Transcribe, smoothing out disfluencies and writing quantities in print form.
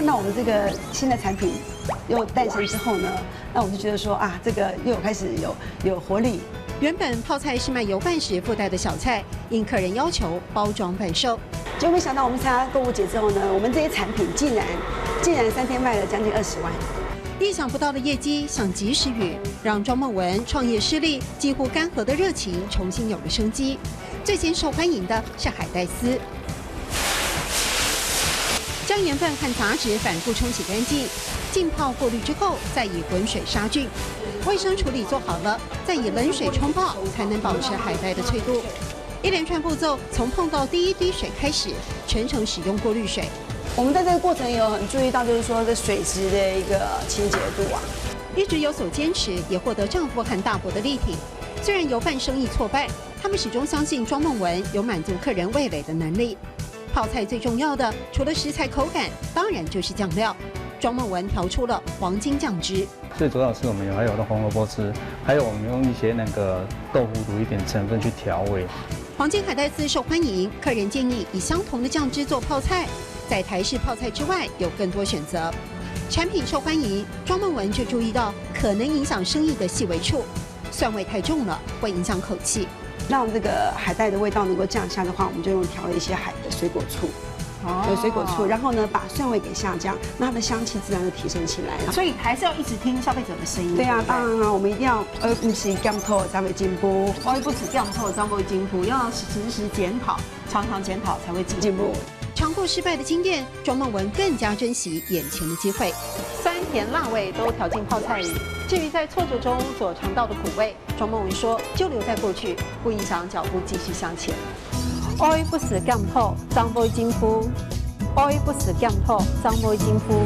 看到我们这个新的产品又诞生之后呢，那我就觉得说啊，这个又开始有活力。原本泡菜是卖油饭时附带的小菜，因客人要求包装贩售。结果没想到我们参加购物节之后呢，我们这些产品竟然3天卖了将近20万。意想不到的业绩像及时雨，让庄梦雯创业失利、几乎干涸的热情重新有了生机。最先受欢迎的是海带丝，将盐分和杂质反复冲洗干净，浸泡过滤之后，再以滚水杀菌。卫生处理做好了，再以冷水冲泡，才能保持海带的脆度。一连串步骤，从碰到第一滴水开始，全程使用过滤水。我们在这个过程有很注意到，就是说这水质的一个清洁度啊，一直有所坚持，也获得丈夫和大伯的力挺。虽然油饭生意挫败，他们始终相信庄梦雯有满足客人味蕾的能力。泡菜最重要的，除了食材口感，当然就是酱料。庄梦雯调出了黄金酱汁。最主要是我们还有的红萝卜丝，还有我们用一些豆腐乳一点成分去调味。黄金海带丝受欢迎，客人建议以相同的酱汁做泡菜。在台式泡菜之外，有更多选择。产品受欢迎，庄梦雯就注意到可能影响生意的细微处，蒜味太重了，会影响口气。让这个海带的味道能够降下的话，我们就用调了一些水果醋。有水果醋，然后呢，把蒜味给下降，那它的香气自然就提升起来了。所以还是要一直听消费者的声音。对啊，当然了，我们一定要不是降透才会进步，不止降透才会进步，要时检讨，常常检讨才会进步。尝过失败的经验，庄梦雯更加珍惜眼前的机会，酸甜辣味都调进泡菜里。至于在挫折中所尝到的苦味，庄梦雯说就留在过去，不影响脚步继续向前。愛不是降透，張杯金夫；愛不是降透，張杯金夫。